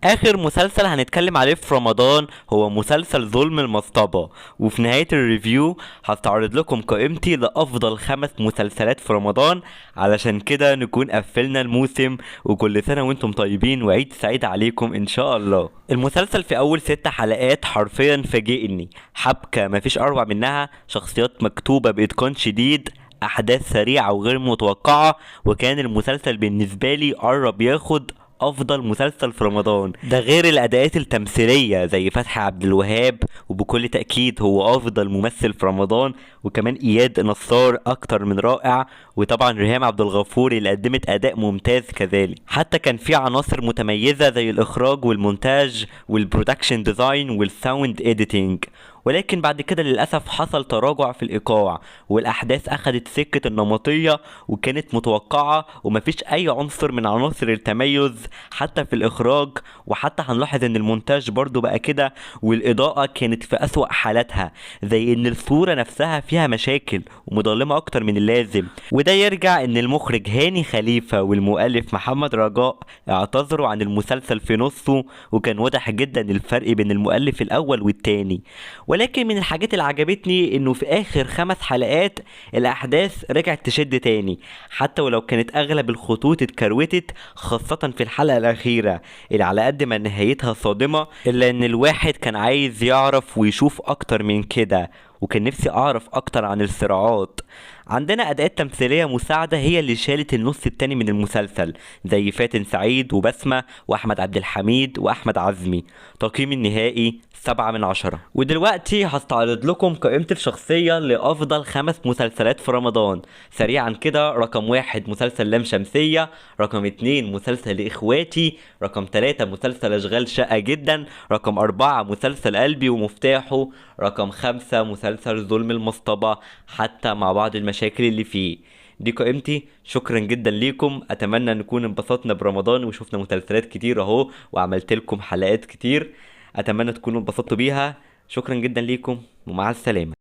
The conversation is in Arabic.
اخر مسلسل هنتكلم عليه في رمضان هو مسلسل ظلم المصطبة، وفي نهاية الريفيو هستعرض لكم قائمتي لافضل 5 مسلسلات في رمضان، علشان كده نكون قفلنا الموسم. وكل سنة وانتم طيبين وعيد سعيد عليكم ان شاء الله. المسلسل في اول 6 حلقات حرفيا فاجئني، حبكة مفيش اروع منها، شخصيات مكتوبة باتقان شديد، احداث سريعة وغير متوقعة، وكان المسلسل بالنسبة لي قرب ياخد افضل مسلسل في رمضان. ده غير الاداءات التمثيليه زي فتحي عبد الوهاب، وبكل تاكيد هو افضل ممثل في رمضان، وكمان اياد نصار اكتر من رائع، وطبعا ريهام عبد الغفور اللي قدمت اداء ممتاز كذلك. حتى كان في عناصر متميزه زي الاخراج والمونتاج والبرودكشن ديزاين والساوند اديتنج. ولكن بعد كده للأسف حصل تراجع في الإيقاع، والأحداث أخدت سكة النمطية وكانت متوقعة، ومفيش أي عنصر من عناصر التميز حتى في الإخراج. وحتى هنلاحظ إن المونتاج برضو بقى كده، والإضاءة كانت في أسوأ حالاتها، زي إن الصورة نفسها فيها مشاكل ومظلمة أكتر من اللازم. وده يرجع إن المخرج هاني خليفة والمؤلف محمد رجاء اعتذروا عن المسلسل في نصه، وكان واضح جدا الفرق بين المؤلف الأول والتاني. ولكن من الحاجات اللي عجبتني انه في اخر 5 حلقات الاحداث رجعت تشد تاني، حتى ولو كانت اغلب الخطوط اتكروتت، خاصة في الحلقة الاخيرة اللي على قد ما نهايتها صادمة، الا ان الواحد كان عايز يعرف ويشوف اكتر من كده، وكان نفسي اعرف اكتر عن الصراعات. عندنا اداءات تمثيليه مساعده هي اللي شالت النص التاني من المسلسل، زي فاتن سعيد وبسمة واحمد عبد الحميد واحمد عزمي. تقييم النهائي 7/10. ودلوقتي هستعرض لكم قائمتي الشخصية لأفضل 5 مسلسلات في رمضان. سريعا كده: رقم 1 مسلسل لام شمسية، رقم 2 مسلسل إخواتي، رقم 3 مسلسل أشغال شقة جدا، رقم 4 مسلسل قلبي ومفتاحه، رقم 5 مسلسل ظلم المصطبة حتى مع بعض المشاكل اللي فيه. دي قائمتي، شكرا جدا ليكم. اتمنى نكون انبسطنا برمضان وشوفنا مسلسلات كتير اهو، وعملت لكم حلقات كتير، اتمنى تكونوا انبسطتوا بيها. شكرا جدا ليكم ومع السلامة.